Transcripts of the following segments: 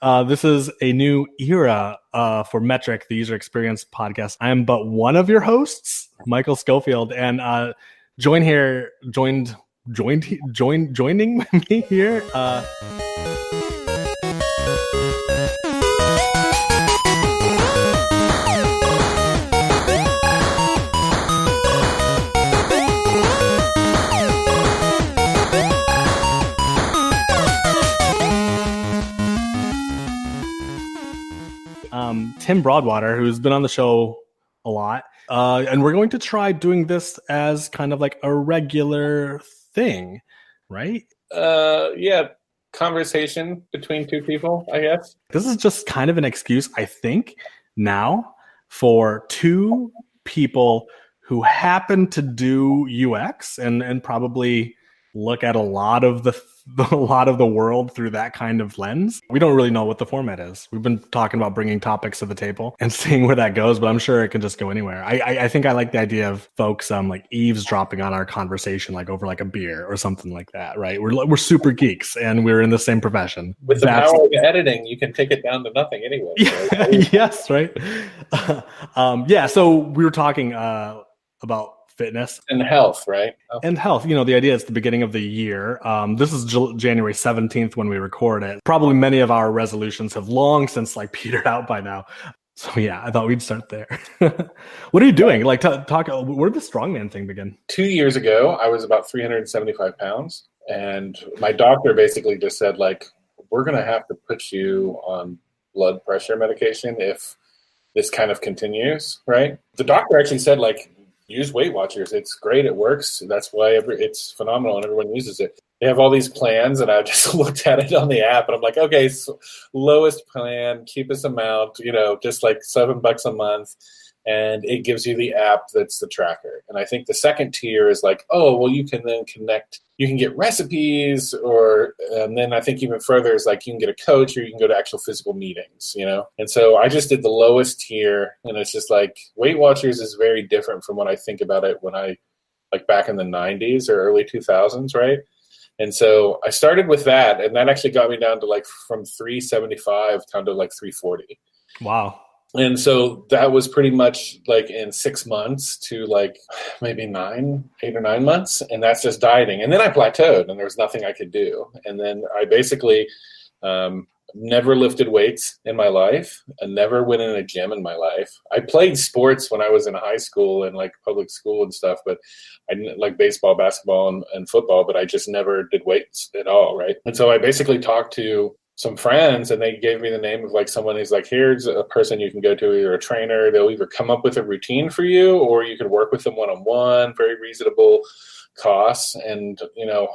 This is a new era for Metric, the user experience podcast. I am but one of your hosts, Michael Schofield, and joining me here. Tim Broadwater, who's been on the show a lot. And we're going to try doing this as kind of like a regular thing, right? Yeah, conversation between two people, I guess. This is just kind of an excuse, I think, now for two people who happen to do UX and probably look at a lot of the world through that kind of lens. We don't really know what the format is. We've been talking about bringing topics to the table and seeing where that goes, but I'm sure it can just go anywhere. I think I like the idea of folks like eavesdropping on our conversation, like over like a beer or something like that, right? We're super geeks and we're in the same profession. With the power of editing, you can take it down to nothing anyway. Right? Yes, right. So we were talking about fitness and health, right? And health. The idea is the beginning of the year. This is January 17th when we record it. Probably many of our resolutions have long since petered out by now. So yeah, I thought we'd start there. What are you doing? Talk. Where did the strongman thing begin? 2 years ago, I was about 375 pounds, and my doctor basically just said we're going to have to put you on blood pressure medication if this kind of continues, right? The doctor actually said use Weight Watchers. It's great. It works. That's why it's phenomenal and everyone uses it. They have all these plans, and I just looked at it on the app, and I'm like, okay, so lowest plan, cheapest amount, just $7 a month. And it gives you the app that's the tracker. And I think the second tier is you can then connect, you can get recipes, and then I think even further is you can get a coach or you can go to actual physical meetings, And so I just did the lowest tier, and it's just Weight Watchers is very different from what I think about it when I, back in the 90s or early 2000s, right? And so I started with that, and that actually got me down to from 375 down to 340. Wow. And so that was pretty much in 6 months to maybe 8 or 9 months. And that's just dieting. And then I plateaued and there was nothing I could do. And then I basically never lifted weights in my life. I never went in a gym in my life. I played sports when I was in high school and public school and stuff, but I didn't baseball, basketball, and football, but I just never did weights at all. Right. And so I basically talked to some friends, and they gave me the name of someone who's here's a person you can go to, either a trainer. They'll either come up with a routine for you, or you can work with them one-on-one, very reasonable costs. And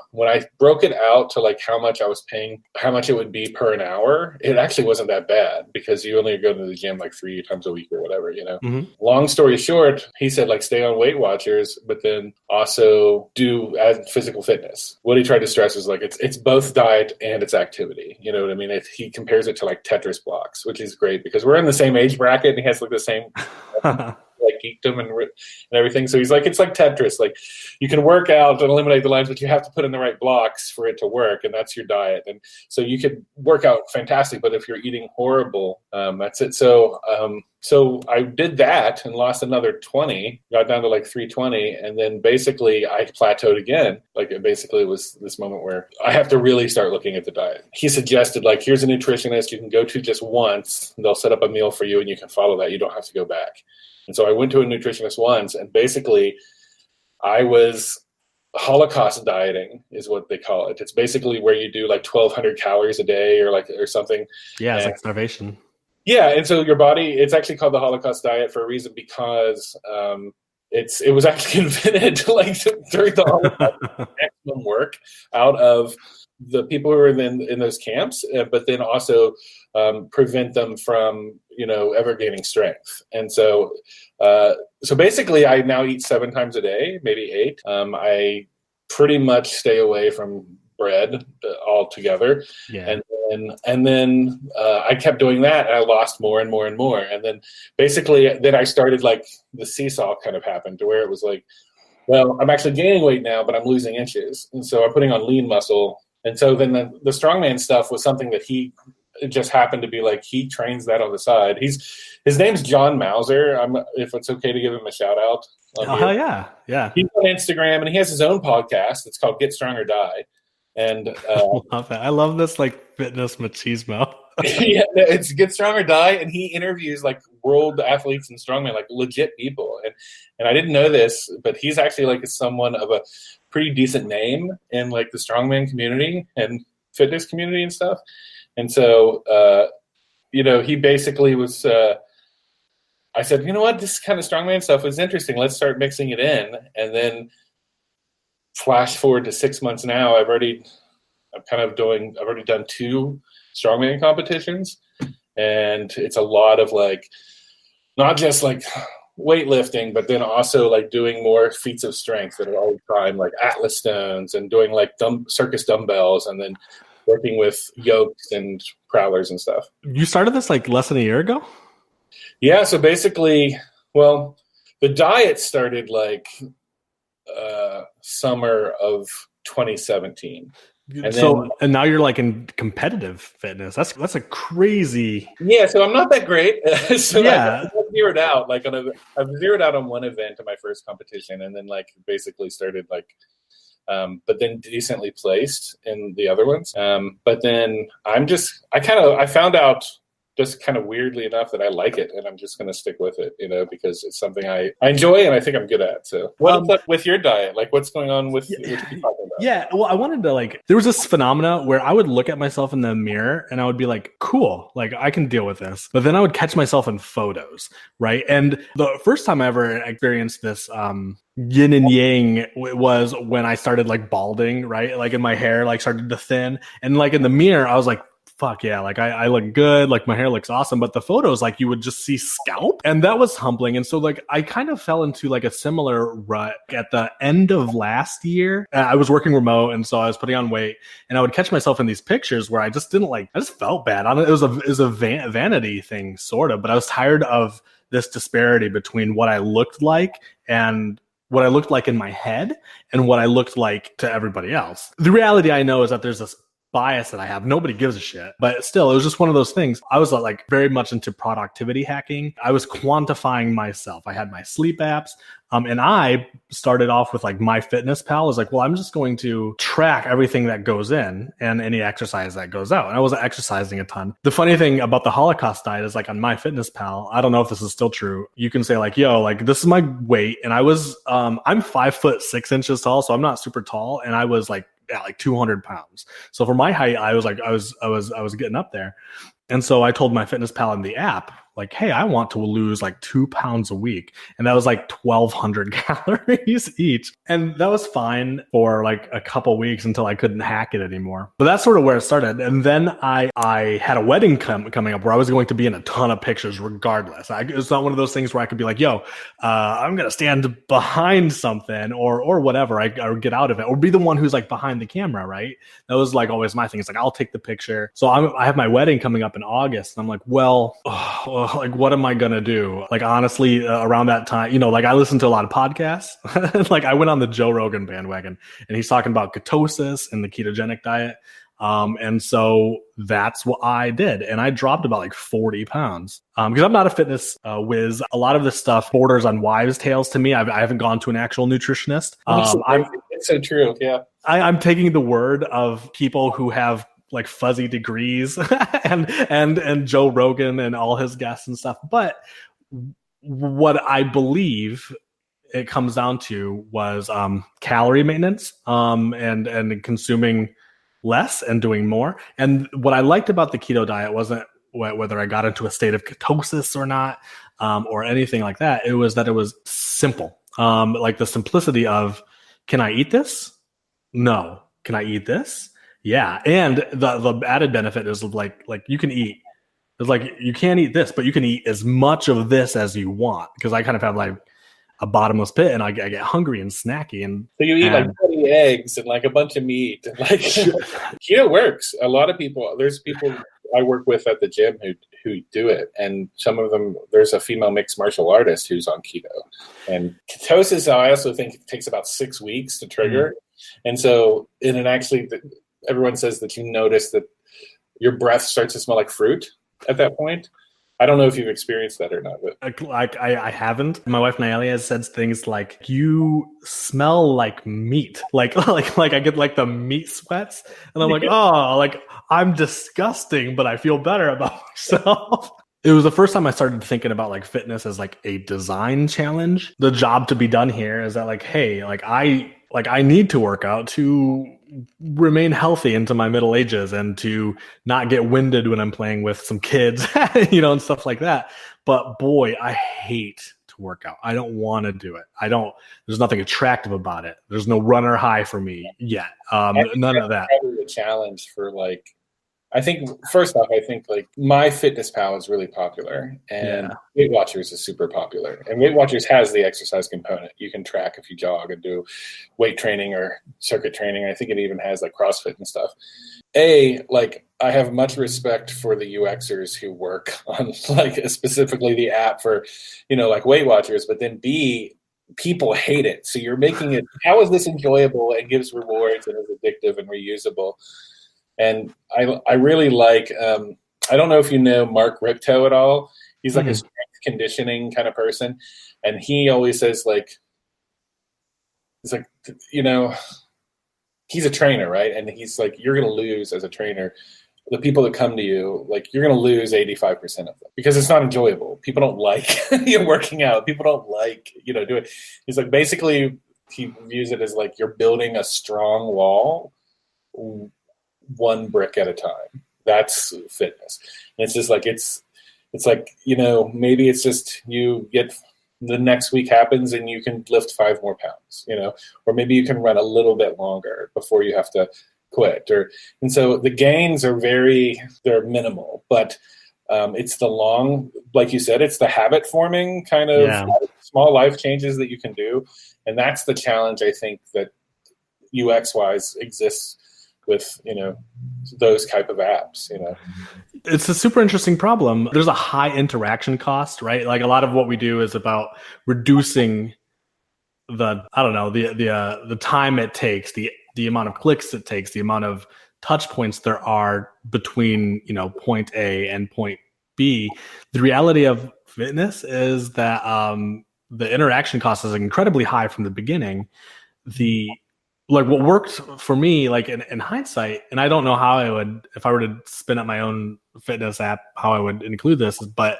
when I broke it out to how much I was paying, how much it would be per an hour, it actually wasn't that bad because you only go to the gym 3 times a week or whatever. Mm-hmm. Long story short, he said stay on Weight Watchers, but then also do physical fitness. What he tried to stress was it's both diet and it's activity. You know what I mean? He compares it to Tetris blocks, which is great because we're in the same age bracket and he has the same geekdom and everything. So he's it's like Tetris. You can work out and eliminate the lines, but you have to put in the right blocks for it to work, and that's your diet. And so you could work out fantastic, but if you're eating horrible, that's it. So I did that and lost another 20, got down to 320, and then basically I plateaued again. It basically was this moment where I have to really start looking at the diet. He suggested here's a nutritionist you can go to just once. They'll set up a meal for you and you can follow that. You don't have to go back. And so I went to a nutritionist once, and basically I was Holocaust dieting is what they call it. It's basically where you do 1,200 calories a day or something. Yeah, it's starvation. Yeah, and so your body, it's actually called the Holocaust diet for a reason because it was actually invented during the Holocaust, maximum work out of the people who were in those camps, but then also prevent them from ever gaining strength. And so basically I now eat 7 times a day, maybe 8. I pretty much stay away from bread altogether. Yeah. And then I kept doing that, and I lost more and more and more. And then basically then I started the seesaw kind of happened to where it was well, I'm actually gaining weight now, but I'm losing inches. And so I'm putting on lean muscle. And so then the strongman stuff was something that he it just happened to be like he trains that on the side. His name's John Mauser. If it's okay to give him a shout out. Oh, hell yeah. Yeah. He's on Instagram and he has his own podcast. It's called Get Strong or Die. And I love this like fitness machismo. yeah, it's Get Strong or Die, and he interviews like world athletes and strongmen, like legit people. And I didn't know this, but he's actually like someone of a pretty decent name in like the strongman community and fitness community and stuff. And so, he basically was. I said, you know what, this kind of strongman stuff is interesting. Let's start mixing it in, and then flash forward to 6 months now. I've already done 2 strongman competitions, and it's a lot of like not just like weightlifting, but then also like doing more feats of strength that are all the time, like Atlas stones, and doing like circus dumbbells, and then working with yokes and prowlers and stuff. You started this like less than a year ago? Yeah, so basically, well, the diet started like summer of 2017. And now you're like in competitive fitness. That's a crazy. Yeah, so I'm not that great. So yeah, I've zeroed out I've zeroed out on one event in my first competition, and then like basically started like, but then decently placed in the other ones. But then I found out just kind of weirdly enough that I like it, and I'm just going to stick with it, because it's something I enjoy and I think I'm good at. So what's up with your diet? Like what's going on with what you're talking about? Yeah, well, I wanted to there was this phenomena where I would look at myself in the mirror and I would be like, cool, like I can deal with this. But then I would catch myself in photos, right? And the first time I ever experienced this yin and yang was when I started like balding, right? Like in my hair like started to thin, and like in the mirror I was like, fuck yeah, like I look good, like my hair looks awesome. But the photos, like you would just see scalp, and that was humbling. And so like I kind of fell into like a similar rut at the end of last year. I was working remote, and so I was putting on weight, and I would catch myself in these pictures where I just didn't I just felt bad. It was a vanity thing sort of, but I was tired of this disparity between what I looked like and what I looked like in my head and what I looked like to everybody else. The reality I know is that there's this bias that I have. Nobody gives a shit. But still, it was just one of those things. I was like very much into productivity hacking. I was quantifying myself. I had my sleep apps. And I started off with like MyFitnessPal. I was like, well, I'm just going to track everything that goes in and any exercise that goes out. And I wasn't exercising a ton. The funny thing about the Holocaust diet is like on MyFitnessPal, I don't know if this is still true. You can say like, yo, like this is my weight. And I was, I'm 5'6" tall. So I'm not super tall. And I was like, at like 200 pounds. So for my height, I was getting up there. And so I told MyFitnessPal in the app, like, hey, I want to lose like 2 pounds a week. And that was like 1,200 calories each. And that was fine for like a couple weeks until I couldn't hack it anymore. But that's sort of where it started. And then I had a wedding coming up where I was going to be in a ton of pictures regardless. It's not one of those things where I could be like, yo, I'm going to stand behind something or whatever. I get out of it or be the one who's like behind the camera, right? That was like always my thing. It's like, I'll take the picture. So I have my wedding coming up in August. And I'm like, well, like, what am I going to do? Like, honestly, around that time, like I listen to a lot of podcasts. Like I went on the Joe Rogan bandwagon and he's talking about ketosis and the ketogenic diet. And so that's what I did. And I dropped about like 40 pounds because I'm not a fitness whiz. A lot of this stuff borders on wives' tales to me. I haven't gone to an actual nutritionist. It's so true. Yeah. I'm taking the word of people who have like fuzzy degrees and Joe Rogan and all his guests and stuff. But what I believe it comes down to was calorie maintenance and consuming less and doing more. And what I liked about the keto diet wasn't whether I got into a state of ketosis or not or anything like that. It was that it was simple. Like the simplicity of, can I eat this? No. Can I eat this? Yeah. And the added benefit is like you can eat. It's like you can't eat this, but you can eat as much of this as you want. Because I kind of have like a bottomless pit and I get hungry and snacky. And so you eat like 20 eggs and like a bunch of meat. And like keto works. A lot of people, there's people I work with at the gym who do it. And some of them, there's a female mixed martial artist who's on keto. And ketosis, I also think it takes about 6 weeks to trigger. And so, and it actually, everyone says that you notice that your breath starts to smell like fruit at that point. I don't know if you've experienced that or not, but I haven't. My wife Naelia has said things like, "You smell like meat," like I get like the meat sweats, and I'm like, oh, like I'm disgusting, but I feel better about myself. It was the first time I started thinking about like fitness as like a design challenge. The job to be done here is that like, hey, like I need to work out to remain healthy into my middle ages and to not get winded when I'm playing with some kids, and stuff like that. But boy, I hate to work out. I don't want to do it. There's nothing attractive about it. There's no runner high for me yet. None of that. Probably a challenge for like, I think first off, I think like My Fitness Pal is really popular, and Weight Watchers is super popular. And Weight Watchers has the exercise component. You can track if you jog and do weight training or circuit training. I think it even has like CrossFit and stuff. Like I have much respect for the UXers who work on like specifically the app for, like Weight Watchers, but then B, people hate it. So you're making it, how is this enjoyable and gives rewards and is addictive and reusable? And I really like, I don't know if you know Mark Ripto at all. He's like a strength conditioning kind of person. And he always says like, he's like, he's a trainer, right? And he's like, you're going to lose as a trainer. The people that come to you, like you're going to lose 85% of them because it's not enjoyable. People don't like working out. People don't like, do it. He's like, basically he views it as like you're building a strong wall one brick at a time. That's fitness. And it's just like, it's like, maybe it's just you get the next week happens and you can lift 5 more pounds, or maybe you can run a little bit longer before you have to quit. And so the gains are they're minimal, but it's the long, like you said, it's the habit forming kind of small life changes that you can do. And that's the challenge I think that UX wise exists with those type of apps. It's a super interesting problem. There's a high interaction cost, right? Like a lot of what we do is about reducing the time it takes, the amount of clicks it takes, the amount of touch points there are between point A and point B. The reality of fitness is that the interaction cost is incredibly high from the beginning. Like what worked for me, like in hindsight, and I don't know how I would, if I were to spin up my own fitness app, how I would include this, but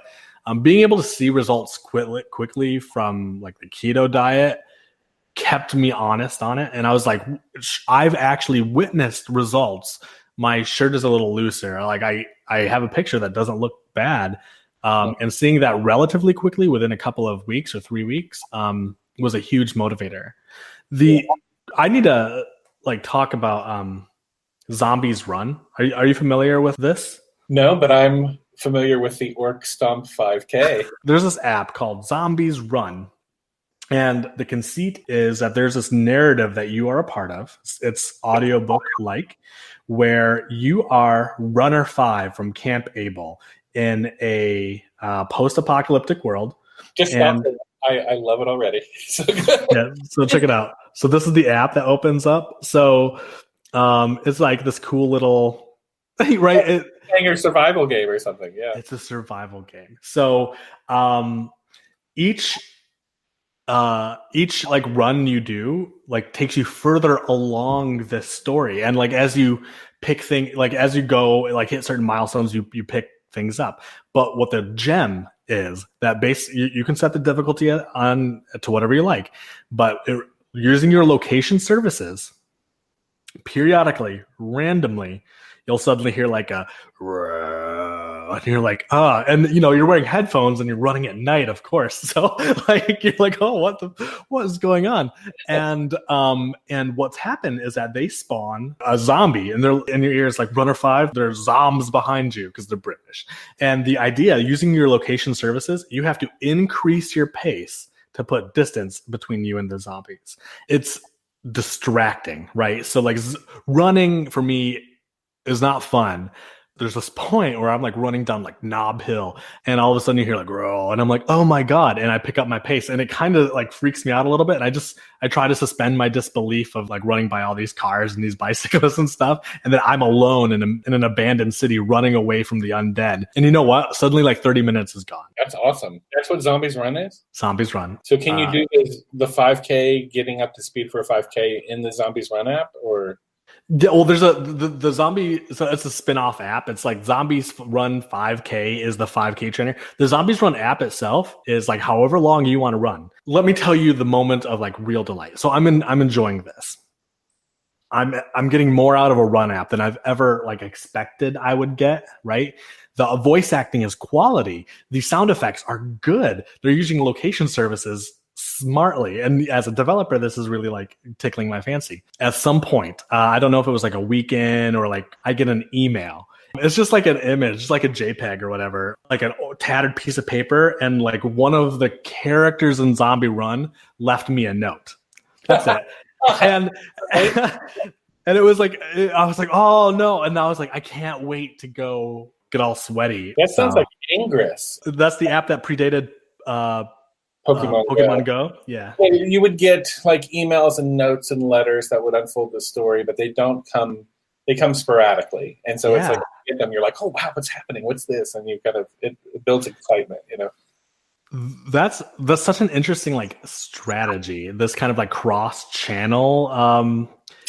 being able to see results quickly from like the keto diet kept me honest on it. And I was like, I've actually witnessed results. My shirt is a little looser. Like I have a picture that doesn't look bad. And seeing that relatively quickly within a couple of weeks or 3 weeks was a huge motivator. I need to like talk about Zombies Run. Are you familiar with this? No, but I'm familiar with the Orc Stomp 5K. There's this app called Zombies Run. And the conceit is that there's this narrative that you are a part of. It's audiobook-like, where you are Runner 5 from Camp Able in a post-apocalyptic world. Just stop it. I love it already. So good. Yeah, so check it out. So this is the app that opens up. So it's like this cool little right. Your survival game or something. Yeah, it's a survival game. So each like run you do like takes you further along this story, and like as you pick things, like as you go, like hit certain milestones, you pick things up. But what the gem is that you can set the difficulty on to whatever you like, but using your location services, periodically, randomly, you'll suddenly hear like a, and you're like, and you're wearing headphones and you're running at night, of course. So like, you're like, oh, what is going on? And what's happened is that they spawn a zombie and they're in your ears, like Runner 5, there's zombs behind you because they're British. And the idea, using your location services, you have to increase your pace to put distance between you and the zombies. It's distracting, right? So like running for me is not fun, there's this point where I'm like running down like Knob Hill, and all of a sudden you hear like roll, and I'm like, oh my god, and I pick up my pace, and it kind of like freaks me out a little bit. And I try to suspend my disbelief of like running by all these cars and these bicyclists and stuff, and then I'm alone in an abandoned city running away from the undead. And you know what? Suddenly like 30 minutes is gone. That's awesome. That's what Zombies Run is? Zombies Run. So can you do the 5K, getting up to speed for a 5K in the Zombies Run app, or? Well, there's the zombie. So it's a spin-off app. It's like Zombies Run 5K is the 5K trainer. The Zombies Run app itself is like however long you want to run. Let me tell you the moment of like real delight. So I'm enjoying this. I'm getting more out of a run app than I've ever like expected I would get. Right. The voice acting is quality. The sound effects are good. They're using location services smartly, and as a developer this is really like tickling my fancy. At some point, I don't know if it was like a weekend or like I get an email, it's just like an image, just like a JPEG or whatever, like a tattered piece of paper, and like one of the characters in Zombie Run left me a note. That's it. and and it was like, I was like, oh no, and I was like, I can't wait to go get all sweaty. That sounds like Ingress. That's the app that predated Pokemon Go. Yeah. You would get like emails and notes and letters that would unfold the story, but they come sporadically. And so it's like, you get them, you're like, oh wow, what's happening? What's this? And you kind of, it builds excitement, you know? That's such an interesting like strategy. This kind of like cross channel.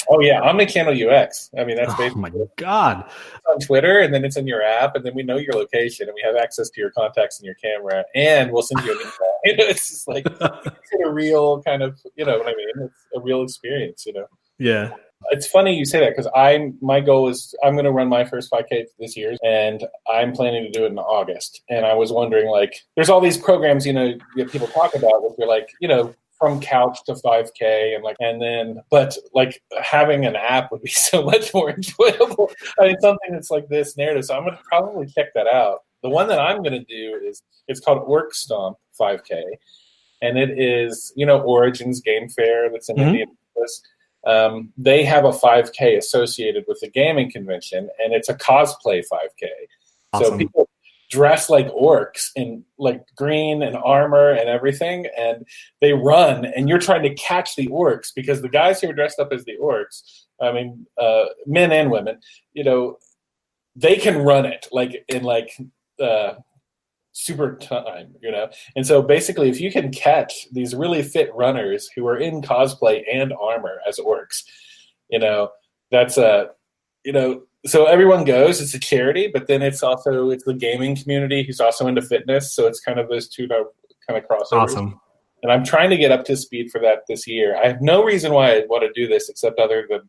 Oh yeah, omni-channel UX. I mean, that's basically. Oh my god! It's on Twitter, and then it's in your app, and then we know your location, and we have access to your contacts and your camera, and we'll send you an email. You know, it's just like it's a real kind of, you know what I mean? It's a real experience, you know. Yeah. It's funny you say that because my goal is I'm going to run my first 5K this year, and I'm planning to do it in August. And I was wondering, like, there's all these programs, you know, that people talk about, where you're like, you know, from couch to 5K, but like having an app would be so much more enjoyable. I mean, something that's like this narrative. So I'm going to probably check that out. The one that I'm going to do it's called Orc Stomp 5K, and it is, you know, Origins Game Fair that's in Indianapolis. They have a 5K associated with the gaming convention, and it's a cosplay 5K. Awesome. So people dress like orcs in like green and armor and everything, and they run, and you're trying to catch the orcs, because the guys who are dressed up as the orcs, I mean, men and women, you know, they can run it like in like super time, you know. And so basically, if you can catch these really fit runners who are in cosplay and armor as orcs, you know, that's you know, so everyone goes. It's a charity, but then it's the gaming community who's also into fitness. So it's kind of those two kind of crossovers. Awesome. And I'm trying to get up to speed for that this year. I have no reason why I want to do this except other than,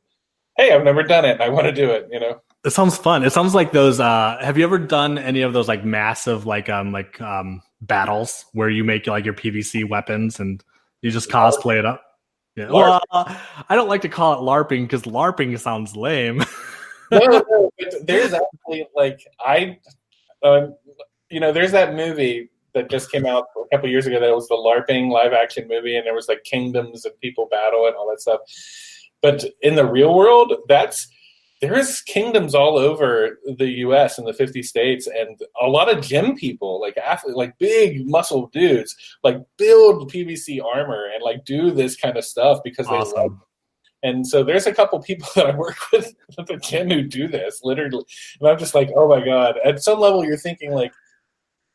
hey, I've never done it. I want to do it, you know. It sounds fun. It sounds like those. Have you ever done any of those like massive battles where you make like your PVC weapons and you just cosplay it up? Yeah. Well, I don't like to call it LARPing because LARPing sounds lame. No, but there's actually like you know, there's that movie that just came out a couple years ago that was the LARPing live action movie, and there was like kingdoms and people battle and all that stuff. But in the real world, there's kingdoms all over the U.S. and the 50 states, and a lot of gym people, like athletes, like big muscle dudes, like build PVC armor and like do this kind of stuff because they love it. And so there's a couple people that I work with at the gym who do this, literally. And I'm just like, oh my God. At some level, you're thinking like,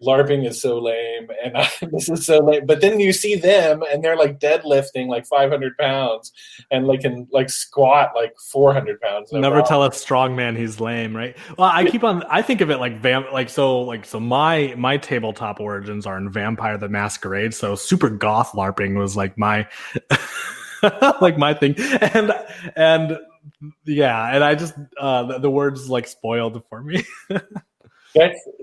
LARPing is so lame, and this is so lame. But then you see them, and they're like deadlifting like 500 pounds, and like can like squat like 400 pounds. Never tell a strong man he's lame, right? Well, I think of it like my tabletop origins are in Vampire the Masquerade. So super goth LARPing was like my like my thing, and yeah, and I just the words like spoiled for me.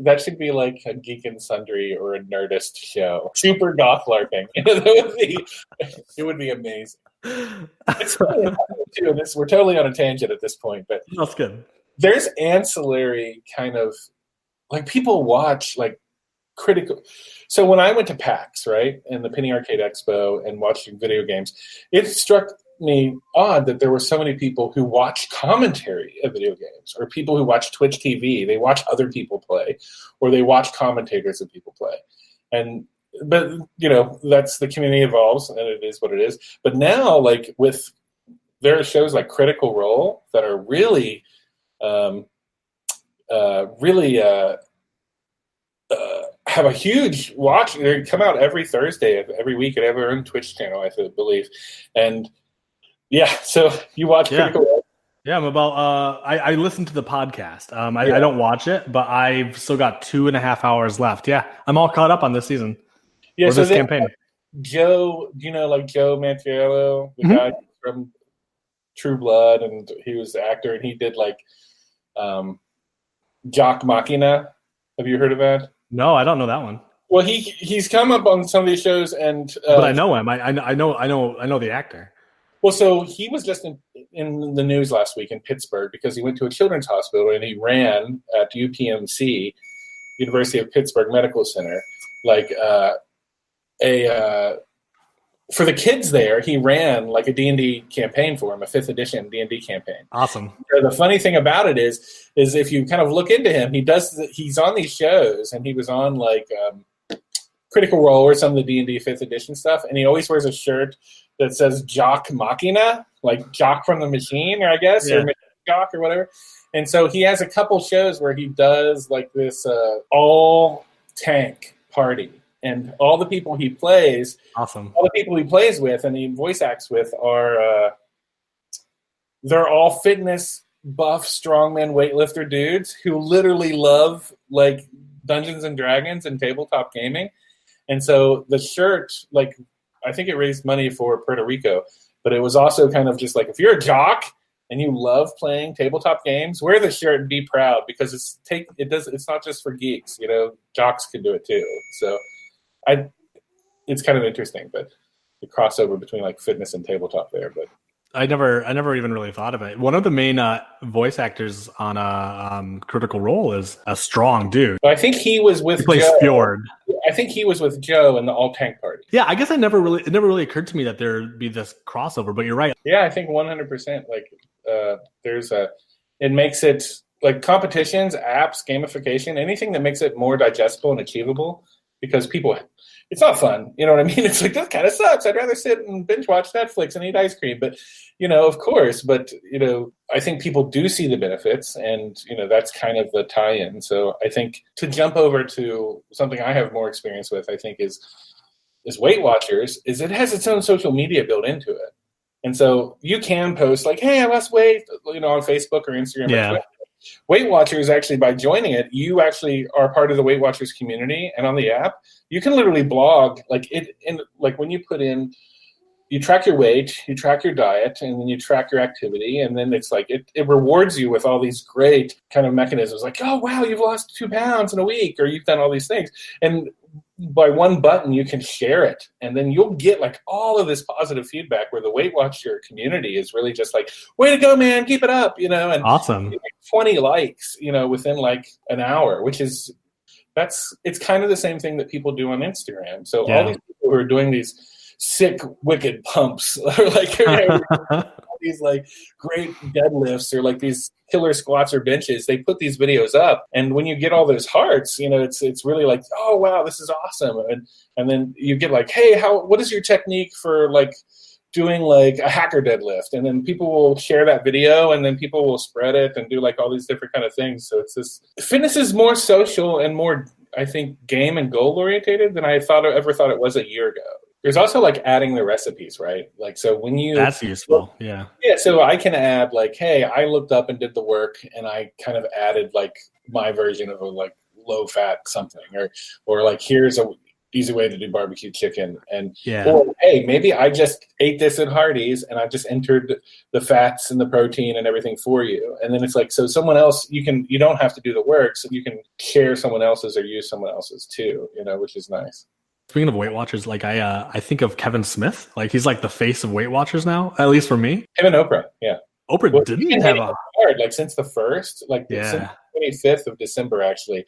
That should be like a Geek and Sundry or a Nerdist show. Super goth LARPing. It would be amazing. It's funny too. We're totally on a tangent at this point, but that's good. There's ancillary kind of like people watch like critical. So when I went to PAX, right, and the Penny Arcade Expo and watching video games, it struck me odd that there were so many people who watch commentary of video games, or people who watch Twitch TV. They watch other people play, or they watch commentators of people play. But that's the community evolves, and it is what it is. But now, like there are shows like Critical Role that are really, have a huge watch. They come out every Thursday of every week. They have their own Twitch channel, I believe. And yeah, so you watch Critical Role? Yeah, I'm about. I listen to the podcast. I don't watch it, but I've still got 2.5 hours left. Yeah, I'm all caught up on this season. Yeah, so this campaign. Joe, Joe Manganiello, the guy from True Blood, and he was the actor, and he did Jock Machina. Have you heard of that? No, I don't know that one. Well, he's come up on some of these shows, and but I know him. I know the actor. Well, so he was just in the news last week in Pittsburgh because he went to a children's hospital and he ran at UPMC, University of Pittsburgh Medical Center, for the kids there. He ran like a D&D campaign for him, a 5th edition D&D campaign. Awesome. The funny thing about it is if you kind of look into him, he's on these shows, and he was on Critical Role or some of the D&D 5th edition stuff, and he always wears a shirt that says Jock Machina, like Jock from the Machine, or I guess, or Jock or whatever. And so he has a couple shows where he does this all tank party, and all the people he plays, awesome. All the people he plays with and he voice acts with are they're all fitness buff, strongman, weightlifter dudes who literally love Dungeons and Dragons and tabletop gaming. And so the shirt, I think it raised money for Puerto Rico, but it was also kind of just if you're a jock and you love playing tabletop games, wear the shirt and be proud, because it's not just for geeks, jocks can do it too. So it's kind of interesting, but the crossover between fitness and tabletop there. But I never even really thought of it. One of the main voice actors on Critical Role is a strong dude. I think he was with Joe. Fjord. I think he was with Joe in the all tank party. Yeah, I guess it never really occurred to me that there'd be this crossover, but you're right. Yeah, I think 100%. It makes it competitions, apps, gamification, anything that makes it more digestible and achievable, because it's not fun. You know what I mean? It's this kind of sucks. I'd rather sit and binge watch Netflix and eat ice cream. But, of course. But, I think people do see the benefits, and, that's kind of the tie-in. So I think to jump over to something I have more experience with, I think is Weight Watchers, is it has its own social media built into it. And so you can post hey, I lost weight, on Facebook or Instagram. Yeah. Or Twitter. Weight Watchers, actually, by joining it, you actually are part of the Weight Watchers community, and on the app, you can literally blog when you put in, you track your weight, you track your diet, and then you track your activity, and then it's it rewards you with all these great kind of mechanisms, oh wow, you've lost 2 pounds in a week, or you've done all these things, and by one button you can share it, and then you'll get all of this positive feedback where the Weight Watcher community is really just way to go, man, keep it up, and awesome. 20 likes, within an hour, which is it's kind of the same thing that people do on Instagram. So all these people who are doing these sick, wicked pumps, or these great deadlifts, or these killer squats or benches, they put these videos up, and when you get all those hearts, it's really oh wow, this is awesome, and then you get hey, what is your technique for doing a hacker deadlift, and then people will share that video, and then people will spread it and do all these different kind of things. So fitness is more social and more, I think, game and goal orientated than I ever thought it was a year ago. There's also adding the recipes, right? So when you, that's useful. Yeah. So I can add hey, I looked up and did the work, and I kind of added my version of a low fat something, or here's a easy way to do barbecue chicken, or hey, maybe I just ate this at Hardee's and I just entered the fats and the protein and everything for you, and then it's so someone else, you don't have to do the work, so you can share someone else's or use someone else's too, which is nice. Speaking of Weight Watchers, I think of Kevin Smith, he's the face of Weight Watchers now, at least for me. Him and Oprah, yeah. Oprah didn't have a hard since the first, since the 25th of December, actually.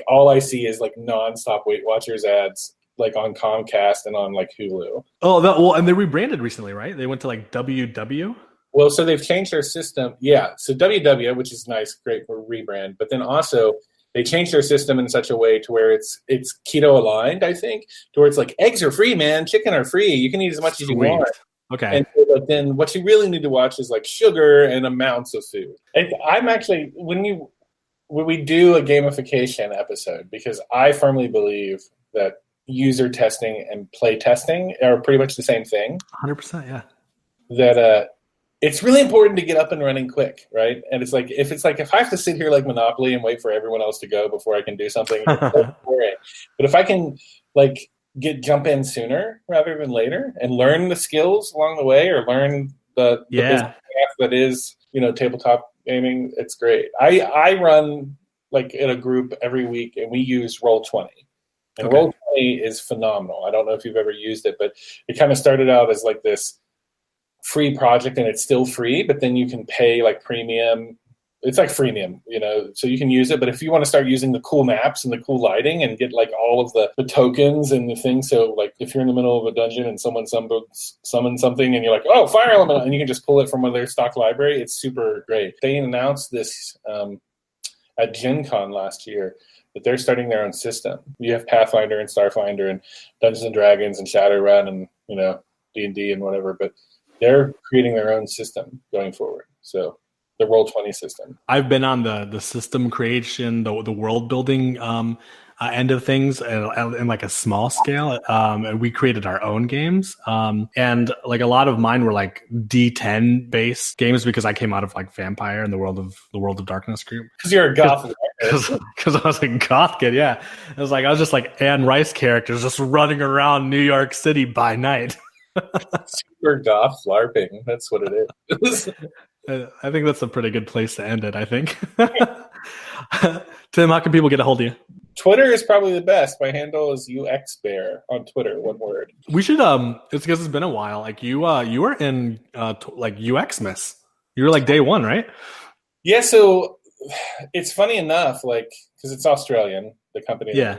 All I see is nonstop Weight Watchers ads like on Comcast and on like Hulu. Oh, well, and they rebranded recently, right? They went to like WW. Well, so they've changed their system. Yeah. So WW, which is nice, great for rebrand, but then also they changed their system in such a way to where it's keto aligned, I think, to where it's like eggs are free, man, chicken are free. You can eat as much as you want. Okay. And so, but then what you really need to watch is like sugar and amounts of food. I'm actually when we do a gamification episode, because I firmly believe that user testing and play testing are pretty much the same thing. 100%, yeah. That it's really important to get up and running quick, right? And it's like if I have to sit here like Monopoly and wait for everyone else to go before I can do something, it's so boring. But if I can like jump in sooner rather than later and learn the skills along the way, or learn the business path that is, tabletop gaming, it's great. I run like in a group every week, and we use Roll20. And okay. Roll20 is phenomenal. I don't know if you've ever used it, but it kind of started out as like this free project, and it's still free, but then you can pay like premium. It's like freemium, so you can use it. But if you want to start using the cool maps and the cool lighting and get like all of the tokens and the things, so like if you're in the middle of a dungeon and someone summons something and you're like, oh, fire element, and you can just pull it from one of their stock library, it's super great. They announced this at Gen Con last year, that they're starting their own system. You have Pathfinder and Starfinder and Dungeons and Dragons and Shadowrun and D&D and whatever, but they're creating their own system going forward. So the Roll20 system. I've been on the system creation, the world building end of things, and like a small scale. And we created our own games. And like a lot of mine were like D10 based games, because I came out of like Vampire and the World of Darkness group. Because you're a goth. Because I was a goth kid, yeah. I was just like Anne Rice characters just running around New York City by night. Super goth LARPing. That's what it is. I think that's a pretty good place to end it, I think. Tim, how can people get a hold of you? Twitter is probably the best. My handle is UXBear on Twitter, one word. We should it's because it's been a while. Like you were in like UXmas. You were like day one, right? Yeah, so it's funny enough, like, because it's Australian, the company. Yeah.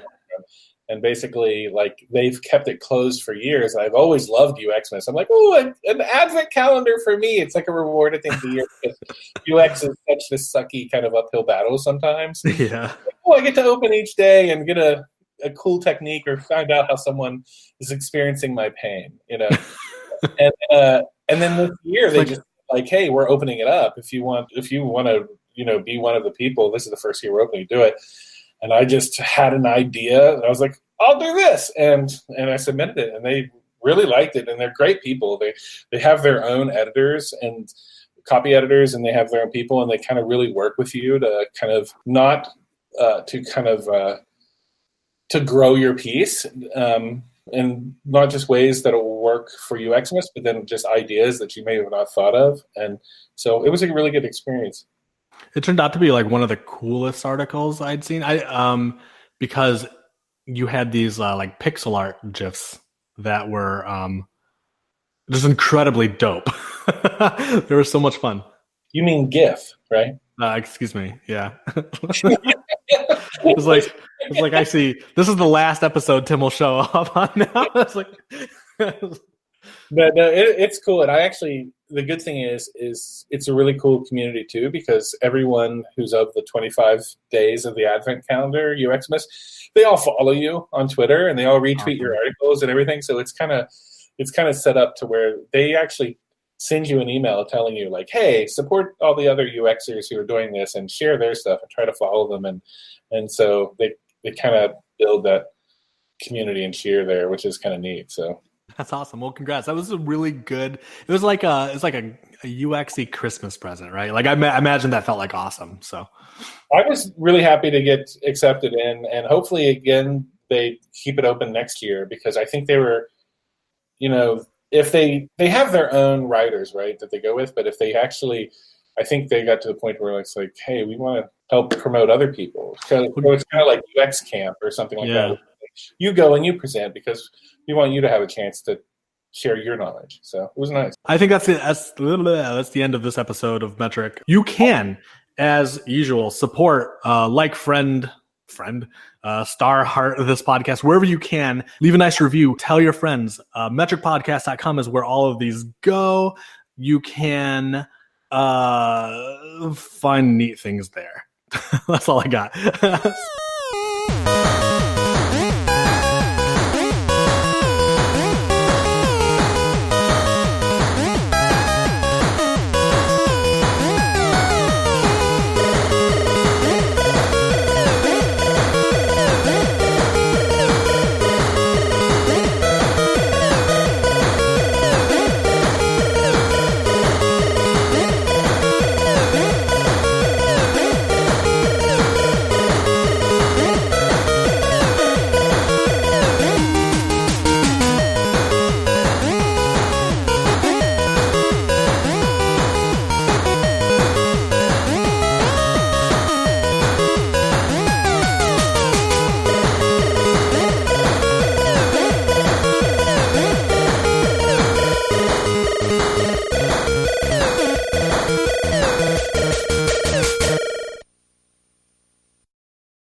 And basically, like, they've kept it closed for years. I've always loved UXmas. I'm like, oh, an advent calendar for me. It's like a reward at the end of the year, because UX is such this sucky kind of uphill battle sometimes. Yeah. I get to open each day and get a cool technique, or find out how someone is experiencing my pain, and then this year they just like, hey, we're opening it up. If you want to, be one of the people, this is the first year we're opening, do it. And I just had an idea, and I was like, I'll do this. And I submitted it, and they really liked it. And they're great people. They have their own editors and copy editors, and they have their own people, and they kind of really work with you to kind of not to grow your piece, and not just ways that will work for UXmas, but then just ideas that you may have not thought of. And so it was a really good experience. It turned out to be like one of the coolest articles I'd seen. Because you had these like pixel art GIFs that were just incredibly dope. They were so much fun. You mean GIF, right? Excuse me. Yeah. It's like I see. This is the last episode Tim will show up on now. It's like. But it's cool, and the good thing is it's a really cool community too, because everyone who's of the 25 days of the Advent calendar, UXmas, they all follow you on Twitter, and they all retweet your articles and everything. So it's kind of set up to where they actually send you an email telling you like, hey, support all the other UXers who are doing this, and share their stuff and try to follow them, and so they kind of build that community and cheer there, which is kind of neat. So. That's awesome. Well, congrats. That was a really good. It was like a UXy Christmas present, right? Like I imagine that felt like awesome. So I was really happy to get accepted in, and hopefully again they keep it open next year, because I think they were, if they have their own writers, right, that they go with, but if they actually, I think they got to the point where it's like, hey, we want to help promote other people. So it's kind of like UX camp or something like that. You go and you present, because we want you to have a chance to share your knowledge. So it was nice. I think that's the end of this episode of Metric. You can, as usual, support, like, friend, friend, star heart of this podcast, wherever you can. Leave a nice review. Tell your friends. Metricpodcast.com is where all of these go. You can find neat things there. That's all I got.